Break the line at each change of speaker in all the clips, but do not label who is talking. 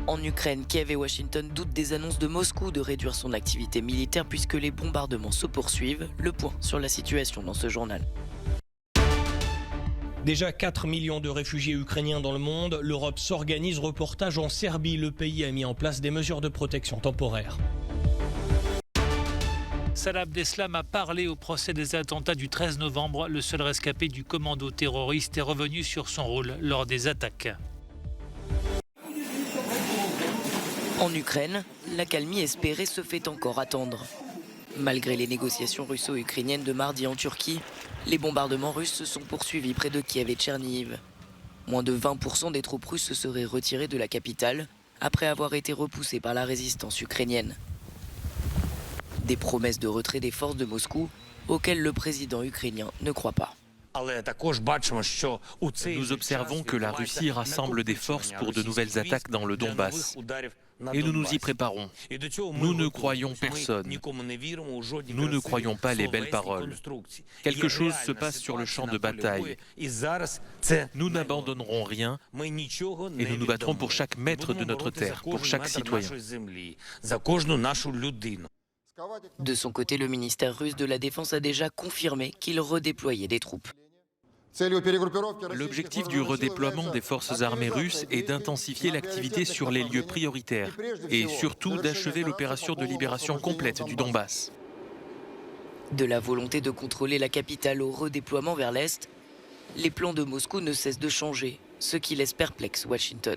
En Ukraine, Kiev et Washington doutent des annonces de Moscou de réduire son activité militaire puisque les bombardements se poursuivent. Le point sur la situation dans ce journal.
Déjà 4 millions de réfugiés ukrainiens dans le monde. L'Europe s'organise. Reportage en Serbie. Le pays a mis en place des mesures de protection temporaire.
Salah Abdeslam a parlé au procès des attentats du 13 novembre. Le seul rescapé du commando terroriste est revenu sur son rôle lors des attaques.
En Ukraine, l'accalmie espérée se fait encore attendre. Malgré les négociations russo-ukrainiennes de mardi en Turquie, les bombardements russes se sont poursuivis près de Kiev et Tchernihiv. Moins de 20% des troupes russes se seraient retirées de la capitale après avoir été repoussées par la résistance ukrainienne. Des promesses de retrait des forces de Moscou auxquelles le président ukrainien ne croit pas.
Nous observons que la Russie rassemble des forces pour de nouvelles attaques dans le Donbass. Et nous nous y préparons. Nous ne croyons personne. Nous ne croyons pas les belles paroles. Quelque chose se passe sur le champ de bataille. Nous n'abandonnerons rien et nous nous battrons pour chaque mètre de notre terre, pour chaque citoyen.
De son côté, le ministère russe de la Défense a déjà confirmé qu'il redéployait des troupes.
L'objectif du redéploiement des forces armées russes est d'intensifier l'activité sur les lieux prioritaires et surtout d'achever l'opération de libération complète du Donbass.
De la volonté de contrôler la capitale au redéploiement vers l'Est, les plans de Moscou ne cessent de changer, ce qui laisse perplexe Washington.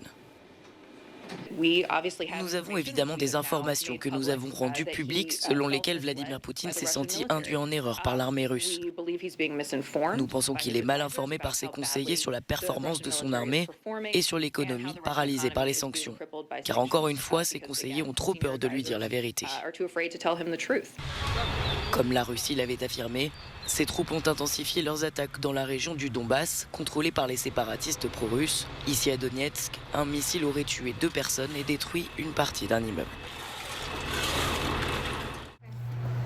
Nous avons évidemment des informations que nous avons rendues publiques selon lesquelles Vladimir Poutine s'est senti induit en erreur par l'armée russe. Nous pensons qu'il est mal informé par ses conseillers sur la performance de son armée et sur l'économie paralysée par les sanctions. Car encore une fois, ses conseillers ont trop peur de lui dire la vérité. Comme la Russie l'avait affirmé, ses troupes ont intensifié leurs attaques dans la région du Donbass, contrôlée par les séparatistes pro-russes. Ici à Donetsk, un missile aurait tué 2 personnes et détruit une partie d'un immeuble.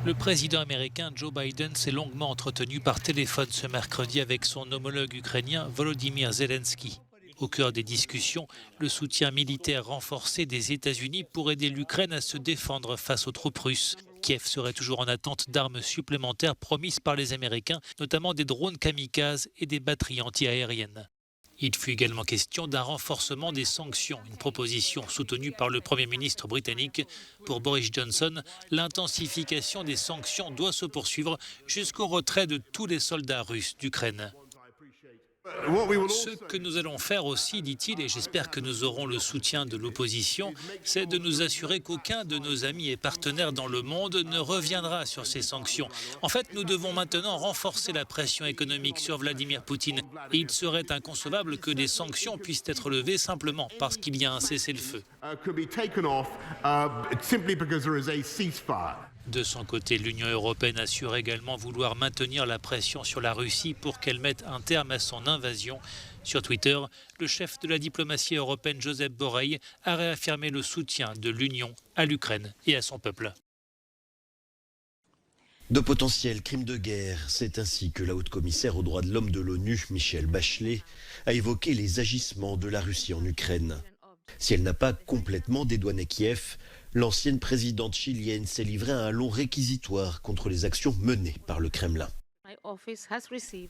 Le président américain Joe Biden s'est longuement entretenu par téléphone ce mercredi avec son homologue ukrainien Volodymyr Zelensky. Au cœur des discussions, le soutien militaire renforcé des États-Unis pour aider l'Ukraine à se défendre face aux troupes russes. Kiev serait toujours en attente d'armes supplémentaires promises par les Américains, notamment des drones kamikazes et des batteries anti-aériennes. Il fut également question d'un renforcement des sanctions, une proposition soutenue par le Premier ministre britannique. Pour Boris Johnson, l'intensification des sanctions doit se poursuivre jusqu'au retrait de tous les soldats russes d'Ukraine. Ce que nous allons faire aussi, dit-il, et j'espère que nous aurons le soutien de l'opposition, c'est de nous assurer qu'aucun de nos amis et partenaires dans le monde ne reviendra sur ces sanctions. En fait, nous devons maintenant renforcer la pression économique sur Vladimir Poutine. Et il serait inconcevable que des sanctions puissent être levées simplement parce qu'il y a un cessez-le-feu. De son côté, l'Union européenne assure également vouloir maintenir la pression sur la Russie pour qu'elle mette un terme à son invasion. Sur Twitter, le chef de la diplomatie européenne, Josep Borrell, a réaffirmé le soutien de l'Union à l'Ukraine et à son peuple.
De potentiels crimes de guerre, c'est ainsi que la haute commissaire aux droits de l'homme de l'ONU, Michelle Bachelet, a évoqué les agissements de la Russie en Ukraine. Si elle n'a pas complètement dédouané Kiev, l'ancienne présidente chilienne s'est livrée à un long réquisitoire contre les actions menées par le Kremlin.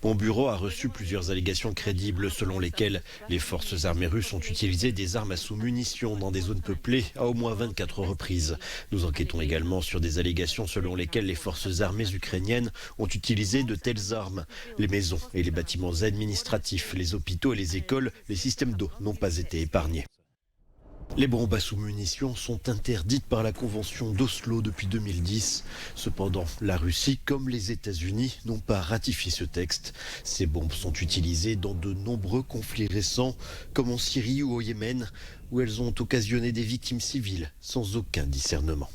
Mon bureau a reçu plusieurs allégations crédibles selon lesquelles les forces armées russes ont utilisé des armes à sous-munitions dans des zones peuplées à au moins 24 reprises. Nous enquêtons également sur des allégations selon lesquelles les forces armées ukrainiennes ont utilisé de telles armes. Les maisons et les bâtiments administratifs, les hôpitaux et les écoles, les systèmes d'eau n'ont pas été épargnés. Les bombes à sous-munitions sont interdites par la Convention d'Oslo depuis 2010. Cependant, la Russie comme les États-Unis n'ont pas ratifié ce texte. Ces bombes sont utilisées dans de nombreux conflits récents, comme en Syrie ou au Yémen, où elles ont occasionné des victimes civiles sans aucun discernement.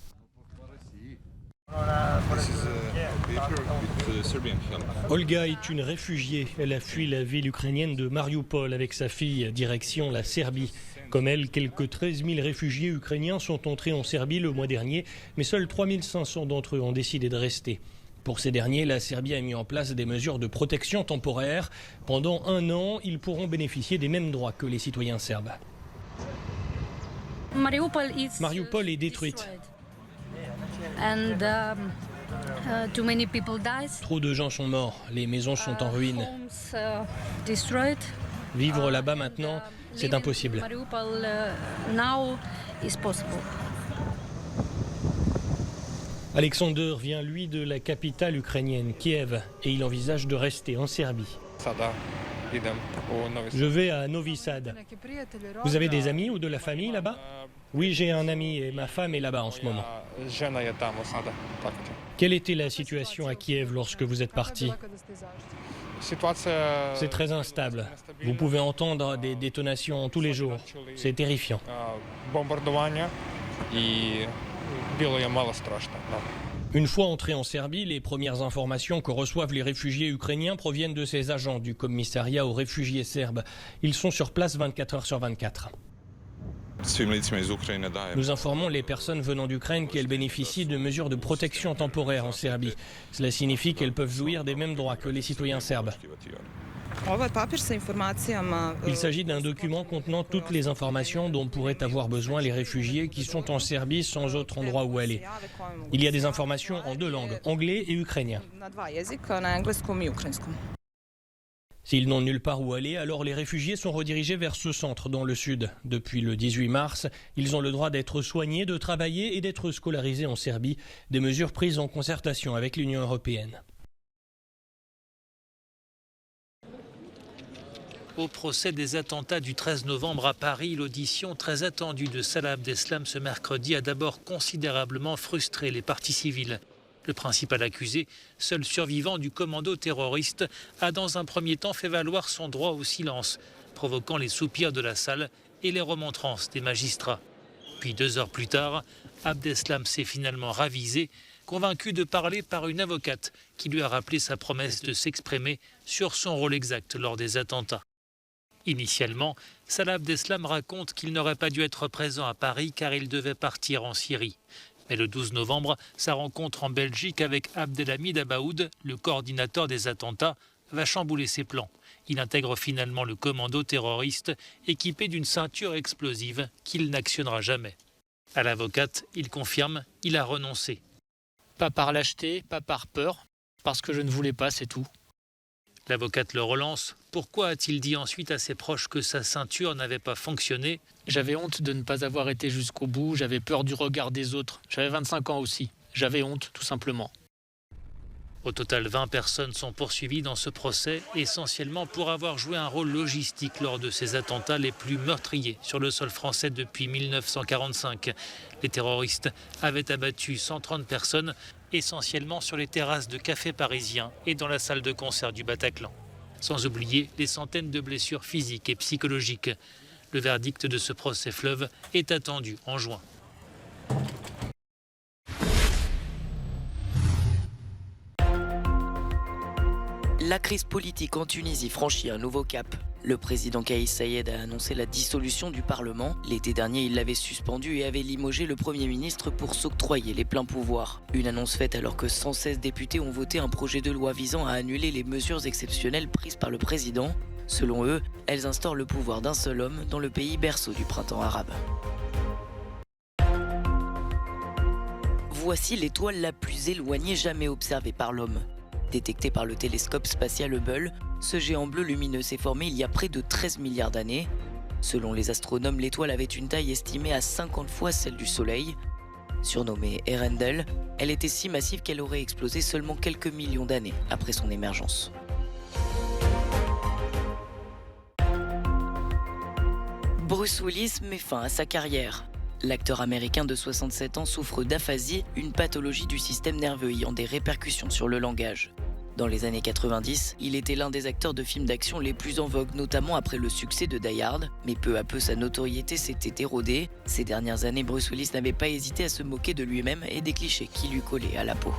Olga est une réfugiée. Elle a fui la ville ukrainienne de Mariupol avec sa fille, direction la Serbie. Comme elle, quelques 13 000 réfugiés ukrainiens sont entrés en Serbie le mois dernier, mais seuls 3 500 d'entre eux ont décidé de rester. Pour ces derniers, la Serbie a mis en place des mesures de protection temporaire. Pendant 1 an, ils pourront bénéficier des mêmes droits que les citoyens serbes. Mariupol est détruite. Trop de gens sont morts, les maisons sont en ruine. Vivre là-bas maintenant, c'est impossible. Alexander vient, lui, de la capitale ukrainienne, Kiev, et il envisage de rester en Serbie. Je vais à Novi Sad. Vous avez des amis ou de la famille là-bas? Oui, j'ai un ami et ma femme est là-bas en ce moment. Quelle était la situation à Kiev lorsque vous êtes parti? C'est très instable. Vous pouvez entendre des détonations tous les jours. C'est terrifiant. Une fois entrés en Serbie, les premières informations que reçoivent les réfugiés ukrainiens proviennent de ces agents du commissariat aux réfugiés serbes. Ils sont sur place 24 heures sur 24. Nous informons les personnes venant d'Ukraine qu'elles bénéficient de mesures de protection temporaire en Serbie. Cela signifie qu'elles peuvent jouir des mêmes droits que les citoyens serbes. Il s'agit d'un document contenant toutes les informations dont pourraient avoir besoin les réfugiés qui sont en Serbie sans autre endroit où aller. Il y a des informations en deux langues, anglais et ukrainien. S'ils n'ont nulle part où aller, alors les réfugiés sont redirigés vers ce centre dans le sud. Depuis le 18 mars, ils ont le droit d'être soignés, de travailler et d'être scolarisés en Serbie, des mesures prises en concertation avec l'Union européenne.
Au procès des attentats du 13 novembre à Paris, l'audition très attendue de Salah Abdeslam ce mercredi a d'abord considérablement frustré les parties civiles. Le principal accusé, seul survivant du commando terroriste, a dans un premier temps fait valoir son droit au silence, provoquant les soupirs de la salle et les remontrances des magistrats. Puis 2 heures plus tard, Abdeslam s'est finalement ravisé, convaincu de parler par une avocate qui lui a rappelé sa promesse de s'exprimer sur son rôle exact lors des attentats. Initialement, Salah Abdeslam raconte qu'il n'aurait pas dû être présent à Paris car il devait partir en Syrie. Mais le 12 novembre, sa rencontre en Belgique avec Abdelhamid Abaoud, le coordinateur des attentats, va chambouler ses plans. Il intègre finalement le commando terroriste équipé d'une ceinture explosive qu'il n'actionnera jamais. À l'avocate, il confirme, il a renoncé.
Pas par lâcheté, pas par peur, parce que je ne voulais pas, c'est tout.
L'avocate le relance. Pourquoi a-t-il dit ensuite à ses proches que sa ceinture n'avait pas fonctionné?
J'avais honte de ne pas avoir été jusqu'au bout, j'avais peur du regard des autres. J'avais 25 ans aussi. J'avais honte, tout simplement.
Au total, 20 personnes sont poursuivies dans ce procès, essentiellement pour avoir joué un rôle logistique lors de ces attentats les plus meurtriers sur le sol français depuis 1945. Les terroristes avaient abattu 130 personnes, essentiellement sur les terrasses de cafés parisiens et dans la salle de concert du Bataclan. Sans oublier les centaines de blessures physiques et psychologiques. Le verdict de ce procès fleuve est attendu en juin.
La crise politique en Tunisie franchit un nouveau cap. Le président Kais Saied a annoncé la dissolution du Parlement. L'été dernier, il l'avait suspendu et avait limogé le Premier ministre pour s'octroyer les pleins pouvoirs. Une annonce faite alors que 116 députés ont voté un projet de loi visant à annuler les mesures exceptionnelles prises par le président. Selon eux, elles instaurent le pouvoir d'un seul homme dans le pays berceau du printemps arabe. Voici l'étoile la plus éloignée jamais observée par l'homme. Détecté par le télescope spatial Hubble, ce géant bleu lumineux s'est formé il y a près de 13 milliards d'années. Selon les astronomes, l'étoile avait une taille estimée à 50 fois celle du Soleil. Surnommée Earendel, elle était si massive qu'elle aurait explosé seulement quelques millions d'années après son émergence. Bruce Willis met fin à sa carrière. L'acteur américain de 67 ans souffre d'aphasie, une pathologie du système nerveux ayant des répercussions sur le langage. Dans les années 90, il était l'un des acteurs de films d'action les plus en vogue, notamment après le succès de Die Hard, mais peu à peu sa notoriété s'était érodée. Ces dernières années, Bruce Willis n'avait pas hésité à se moquer de lui-même et des clichés qui lui collaient à la peau.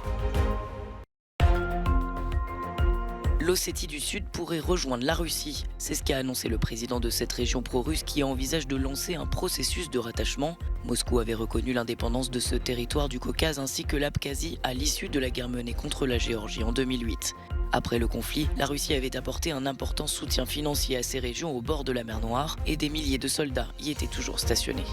L'Ossétie du Sud pourrait rejoindre la Russie. C'est ce qu'a annoncé le président de cette région pro-russe qui envisage de lancer un processus de rattachement. Moscou avait reconnu l'indépendance de ce territoire du Caucase ainsi que l'Abkhazie à l'issue de la guerre menée contre la Géorgie en 2008. Après le conflit, la Russie avait apporté un important soutien financier à ces régions au bord de la mer Noire et des milliers de soldats y étaient toujours stationnés.